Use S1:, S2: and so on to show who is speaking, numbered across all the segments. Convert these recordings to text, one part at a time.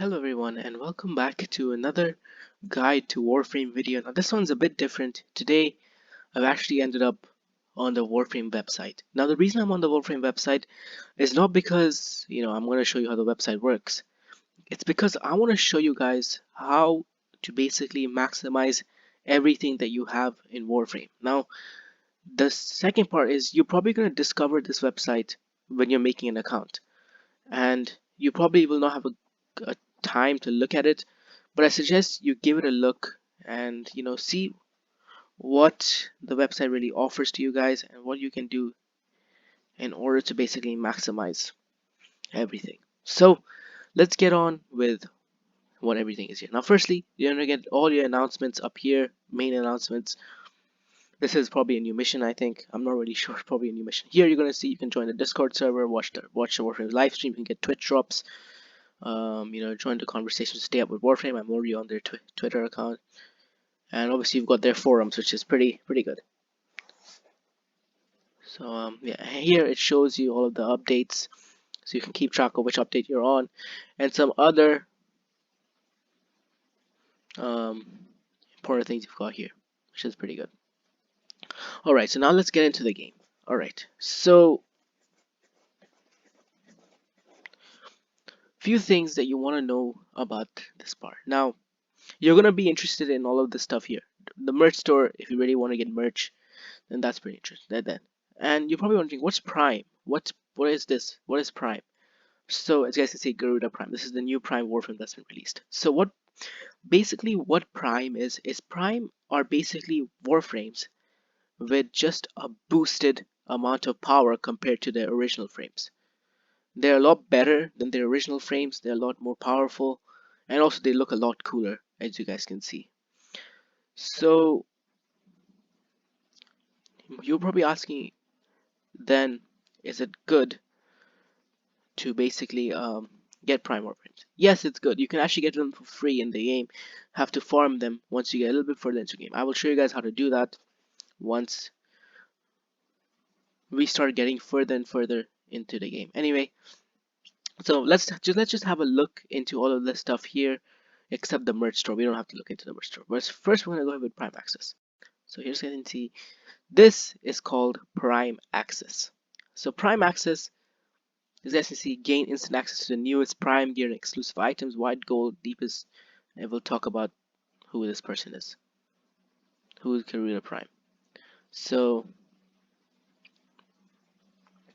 S1: Hello everyone and welcome back to another guide to Warframe video. Now this one's a bit different. Today I've actually ended up on the Warframe website. Now the reason I'm on the Warframe website is not because, I'm going to show you how the website works. It's because I want to show you guys how to basically maximize everything that you have in Warframe. Now the second part is you're probably going to discover this website when you're making an account, and you probably will not have a time to look at it, but I suggest you give it a look and see what the website really offers to you guys and what you can do in order to basically maximize everything. So let's get on with what everything is here. Now firstly, you're gonna get all your announcements up here, main announcements. This is probably a new mission, I think. I'm not really sure, probably a new mission. Here you're gonna see you can join the Discord server, watch the Warframe live stream, you can get Twitch drops, join the conversation, stay up with Warframe. I'm already on their Twitter account, and obviously you've got their forums, which is pretty good. So yeah, here it shows you all of the updates, so you can keep track of which update you're on, and some other um, important things you've got here, which is pretty good. All right, so now let's get into the game. All right, so few things that you want to know about this part. Now you're gonna be interested in all of this stuff here. The merch store, if you really want to get merch, then that's pretty interesting. Then, and you're probably wondering, what's Prime? What is this? What is Prime? So as you guys can see, Garuda Prime. This is the new Prime Warframe that's been released. So what Prime is Prime are basically Warframes with just a boosted amount of power compared to their original frames. They're a lot better than their original frames. They're a lot more powerful, and also they look a lot cooler, as you guys can see. So you're probably asking, then, is it good to basically get Prime Warframes? Yes, it's good. You can actually get them for free in the game. Have to farm them once you get a little bit further into the game. I will show you guys how to do that once we start getting further and further into the game. Anyway, so let's just have a look into all of this stuff here, except the merch store. We don't have to look into the merch store. But first, we're gonna go ahead with Prime Access. So here's you can see this is called Prime Access. So Prime Access, as you can see, gain instant access to the newest Prime gear and exclusive items, white gold, deepest, and we'll talk about who this person is, who is Karina Prime. So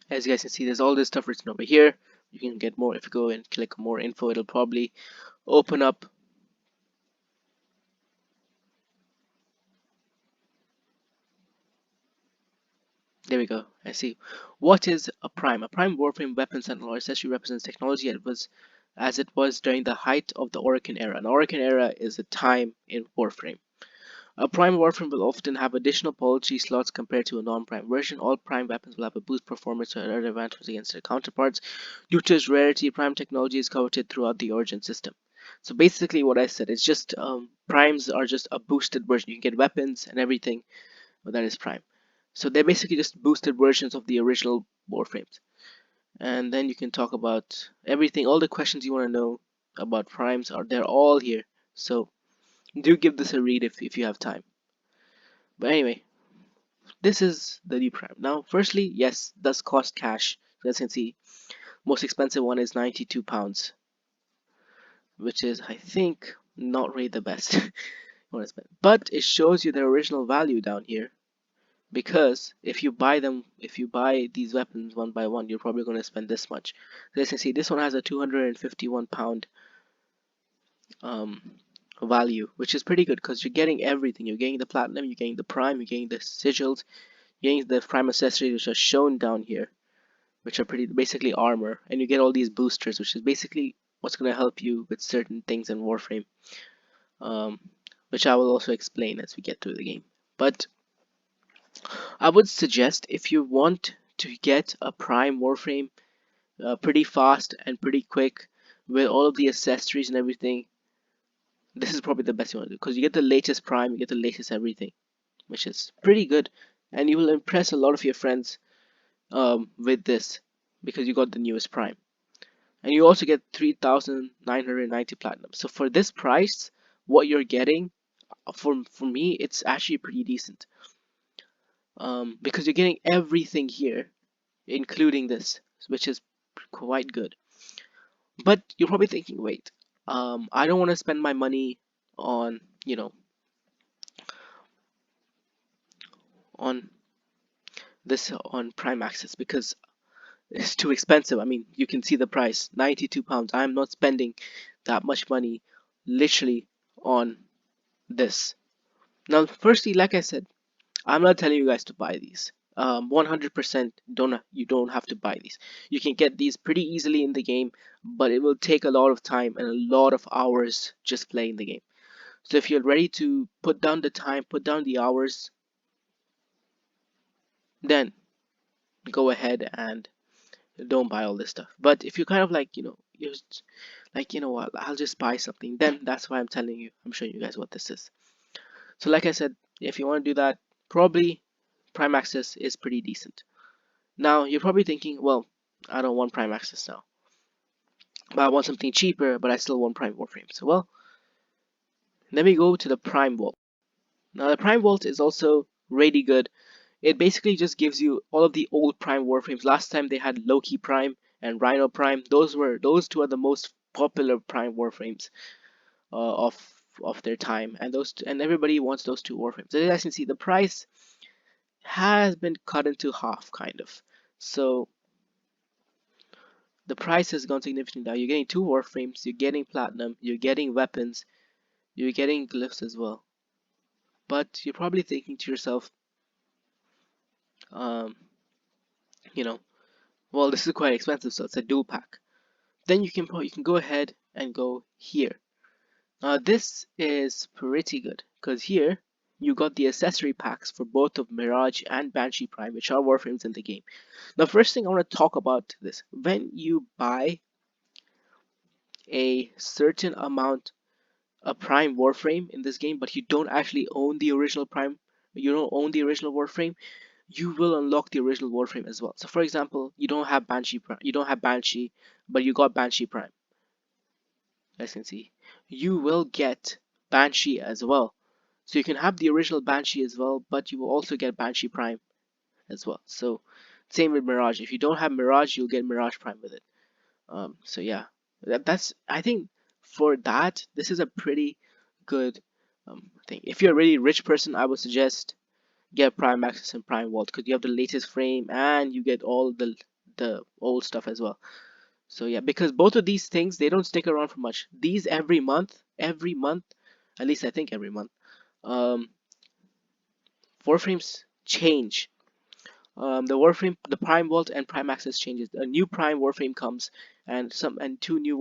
S1: as you guys can see, there's all this stuff written over here. You can get more. If you go and click more info, it'll probably open up there we go. I see. What is a prime? A prime Warframe weapon sentinel or accessory represents technology as it was during the height of the Orokin era. An Orokin era is a time in Warframe. A prime Warframe will often have additional policy slots compared to a non-prime version. All prime weapons will have a boost performance or other advantage against their counterparts. Due to its rarity, prime technology is coveted throughout the Origin system. So basically what I said is just primes are just a boosted version. You can get weapons and everything, but that is prime. So they're basically just boosted versions of the original Warframes. And then you can talk about everything, all the questions you want to know about primes they're all here. So do give this a read if you have time. But anyway, this is the new prime. Now, firstly, yes, it does cost cash. So as you can see, most expensive one is £92, which is, I think, not really the best. But it shows you the original value down here. Because if you buy these weapons one by one, you're probably going to spend this much. So as you can see, this one has a £251 value, which is pretty good because you're getting everything. You're getting the platinum, you're getting the prime, you're getting the sigils, you're getting the prime accessories, which are shown down here, which are pretty basically armor, and you get all these boosters, which is basically what's going to help you with certain things in Warframe, which I will also explain as we get through the game. But I would suggest, if you want to get a prime Warframe pretty fast and pretty quick with all of the accessories and everything, this is probably the best you want to do, because you get the latest prime, you get the latest everything, which is pretty good, and you will impress a lot of your friends with this because you got the newest prime. and you also get 3,990 platinum. So for this price, what you're getting, for me, it's actually pretty decent. Because you're getting everything here, including this, which is quite good. But you're probably thinking, wait, I don't want to spend my money on, on on Prime Access because it's too expensive. I mean, you can see the price, £92. I'm not spending that much money, literally, on this. Now, firstly, like I said, I'm not telling you guys to buy these. 100% you don't have to buy these. You can get these pretty easily in the game, but it will take a lot of time and a lot of hours just playing the game. So if you're ready to put down the time, put down the hours, then go ahead and don't buy all this stuff. But if you're kind of like, you're like, what, I'll just buy something, then that's why I'm telling you, I'm showing you guys what this is. So like I said, if you want to do that, probably Prime Access is pretty decent. Now you're probably thinking, well, I don't want Prime Access now, but I want something cheaper, but I still want Prime Warframe. So well, let me go to the Prime Vault. Now the Prime Vault is also really good. It basically just gives you all of the old Prime Warframes. Last time they had Loki Prime and Rhino Prime. Those two are the most popular Prime Warframes of their time, and and everybody wants those two Warframes. As you guys can see, the price has been cut into half, kind of. So the price has gone significantly down. You're getting two Warframes, you're getting platinum, you're getting weapons, you're getting glyphs as well. But you're probably thinking to yourself, um, you know, well, this is quite expensive, so it's a dual pack. Then you can go ahead and go here. This is pretty good because here you got the accessory packs for both of Mirage and Banshee Prime, which are Warframes in the game. Now, first thing I want to talk about this: when you buy a certain amount a Prime Warframe in this game, but you don't actually own the original Prime, you don't own the original Warframe, you will unlock the original Warframe as well. So, for example, you don't have Banshee Prime, you don't have Banshee, but you got Banshee Prime. As you can see, you will get Banshee as well. So you can have the original Banshee as well, but you will also get Banshee Prime as well. So same with Mirage. If you don't have Mirage, you'll get Mirage Prime with it. So yeah, that's I think for that this is a pretty good thing. If you're a really rich person, I would suggest get Prime Access and Prime Vault because you have the latest frame and you get all the old stuff as well. So yeah, because both of these things they don't stick around for much. These every month, at least I think every month, um, Warframes change. The Warframe, the Prime Vault and Prime Access changes. A new Prime Warframe comes, and two new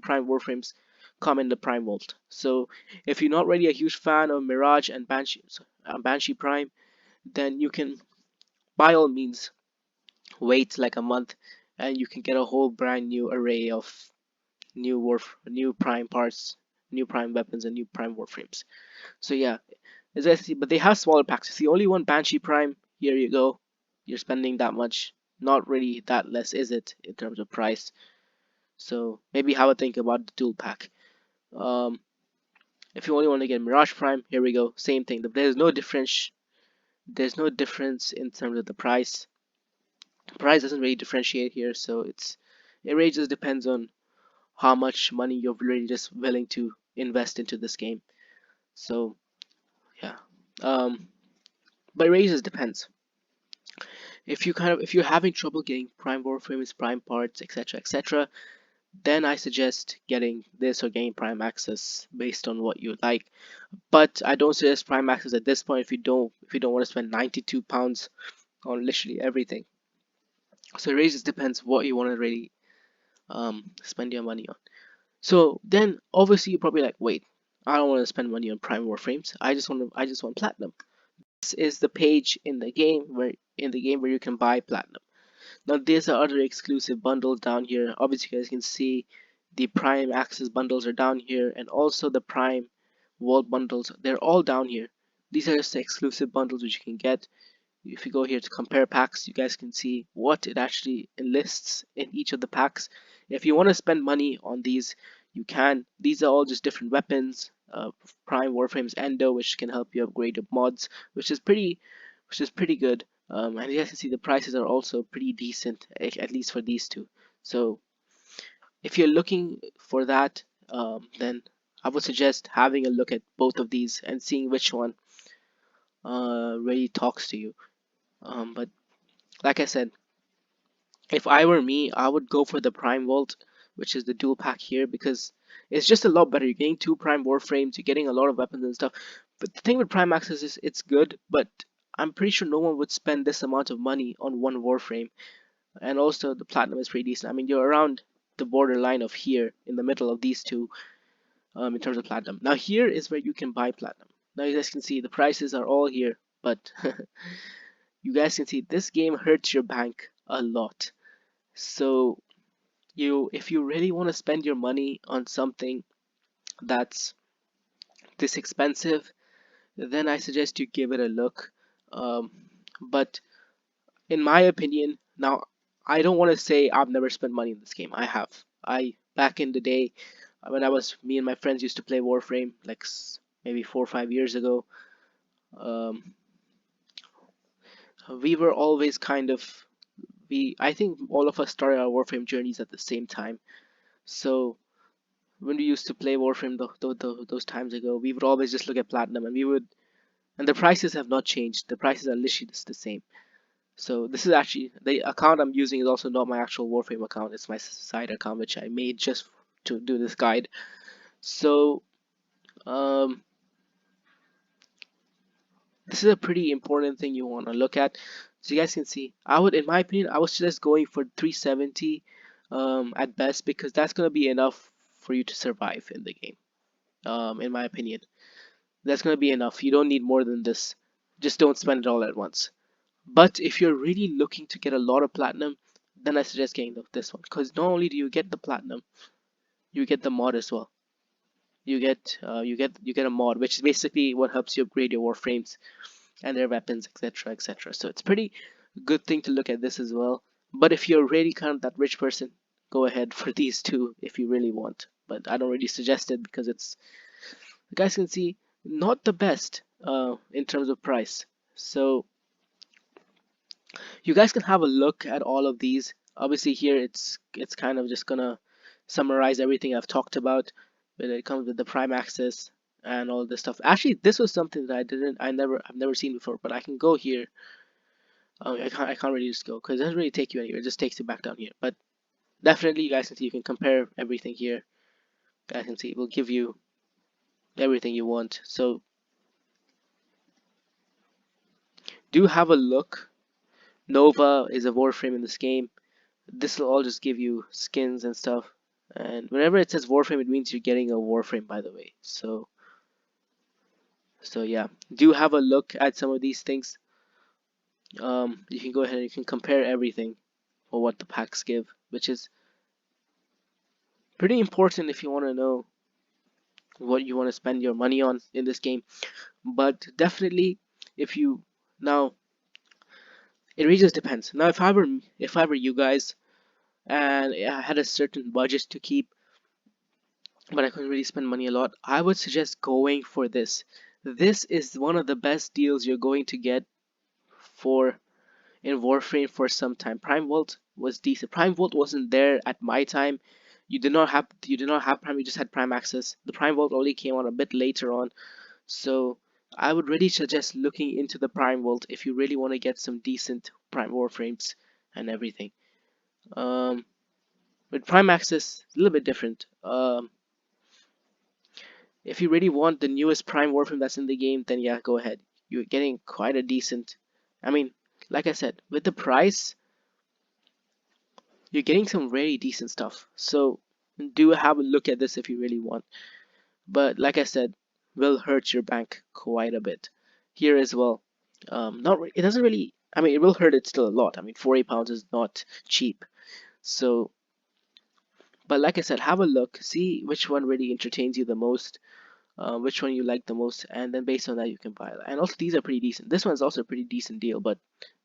S1: Prime Warframes come in the Prime Vault. So if you're not really a huge fan of Mirage and Banshee Prime, then you can by all means wait like a month, and you can get a whole brand new array of new Prime parts, new Prime weapons, and new Prime Warframes. So yeah, as I see, but they have smaller packs. If you only want Banshee Prime, here you go. You're spending that much. Not really that less, is it, in terms of price? So maybe have a think about the dual pack. Um, if you only want to get Mirage Prime, here we go. Same thing. There's no difference. There's no difference in terms of the price. Price doesn't really differentiate here, so it really just depends on how much money you're really just willing to invest into this game. So yeah. But it really just depends. If you're having trouble getting Prime Warframes, Prime parts, etc., then I suggest getting this or getting Prime Access based on what you like. But I don't suggest Prime Access at this point if you don't want to spend £92 on literally everything. So it really just depends what you want to really spend your money on. So then obviously you're probably like, wait, I don't want to spend money on Prime Warframes. I just want Platinum. This is the page in the game where you can buy Platinum. Now there's other exclusive bundles down here. Obviously you guys can see the Prime Access bundles are down here, and also the Prime Vault bundles. They're all down here. These are just the exclusive bundles which you can get. If you go here to compare packs, you guys can see what it actually enlists in each of the packs. If you want to spend money on these, you can. These are all just different weapons. Prime Warframe's Endo, which can help you upgrade your mods, which is pretty good. And you guys can see the prices are also pretty decent, at least for these two. So if you're looking for that, then I would suggest having a look at both of these and seeing which one really talks to you. But like I said, if I were me, I would go for the Prime Vault, which is the dual pack here, because it's just a lot better. You're getting two Prime Warframes, you're getting a lot of weapons and stuff. But the thing with Prime Access is it's good, but I'm pretty sure no one would spend this amount of money on one Warframe. And also the Platinum is pretty decent. I mean, you're around the borderline of here in the middle of these two in terms of Platinum. Now here is where you can buy Platinum. Now you guys can see the prices are all here, but you guys can see this game hurts your bank a lot. So if you really want to spend your money on something that's this expensive, then I suggest you give it a look. Um, but in my opinion, now I don't want to say I've never spent money in this game. I have. I back in the day when me and my friends used to play Warframe like maybe 4 or 5 years ago. Um, we were always kind of we. I think all of us started our Warframe journeys at the same time. So when we used to play Warframe those times ago, we would always just look at Platinum and and the prices have not changed. The prices are literally just the same. So this is actually the account I'm using is also not my actual Warframe account. It's my side account which I made just to do this guide. So um, this is a pretty important thing you want to look at. So you guys can see, in my opinion, I was just going for 370 at best because that's gonna be enough for you to survive in the game. In my opinion, that's gonna be enough. You don't need more than this. Just don't spend it all at once. But if you're really looking to get a lot of platinum, then I suggest getting this one because not only do you get the platinum, you get the mod as well. You get a mod, which is basically what helps you upgrade your warframes and their weapons, etc., etc. So it's pretty good thing to look at this as well. But if you're really kind of that rich person, go ahead for these two if you really want. But I don't really suggest it because you guys can see not the best in terms of price. So you guys can have a look at all of these. Obviously here it's kind of just gonna summarize everything I've talked about when it comes with the prime access and all this stuff. Actually, this was something that I've never seen before, but I can go here. I can't really just go because it doesn't really take you anywhere. It just takes you back down here. But definitely you guys can see you can compare everything here. You guys can see it will give you everything you want. So do have a look. Nova is a warframe in this game. This will all just give you skins and stuff. And whenever it says Warframe, it means you're getting a Warframe, by the way. So yeah, do have a look at some of these things. You can go ahead and you can compare everything for what the packs give, which is pretty important if you want to know what you want to spend your money on in this game. But definitely, if you now, it really just depends. Now, if I were you guys and I had a certain budget to keep, but I couldn't really spend money a lot, I would suggest going for this. This is one of the best deals you're going to get for in Warframe for some time. Prime Vault was decent. Prime Vault wasn't there at my time. You did not have Prime. You just had Prime Access. The Prime Vault only came on a bit later on. So I would really suggest looking into the Prime Vault if you really want to get some decent Prime Warframes and everything. Um, with Prime Access, a little bit different. If you really want the newest Prime Warframe that's in the game, then yeah, go ahead. You're getting quite a decent. I mean, like I said, with the price, you're getting some very decent stuff. So do have a look at this if you really want. But like I said, will hurt your bank quite a bit. Here as well. It doesn't really. I mean, it will hurt it still a lot. I mean, £40 is not cheap. So, but like I said, have a look, see which one really entertains you the most, which one you like the most, and then based on that you can buy it. And also these are pretty decent. This one's also a pretty decent deal, but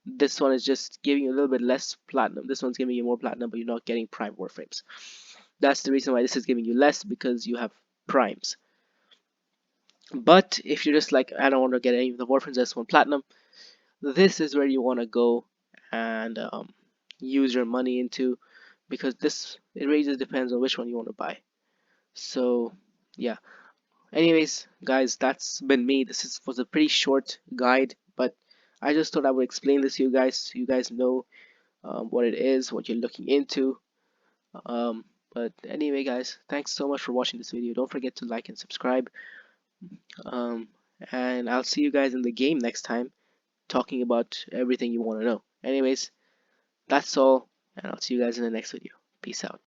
S1: This one is just giving you a little bit less platinum. This one's giving you more platinum, but you're not getting prime warframes. That's the reason why this is giving you less, because you have primes. But if you're just like, I don't want to get any of the warframes, I just want platinum, this is where you want to go and use your money into, because this, it really just depends on which one you want to buy. So yeah, anyways guys, that's been me. Was a pretty short guide, but I just thought I would explain this to you guys so you guys know what it is, what you're looking into. But anyway guys, thanks so much for watching this video. Don't forget to like and subscribe, um, and I'll see you guys in the game next time, talking about everything you want to know. Anyways, that's all, and I'll see you guys in the next video. Peace out.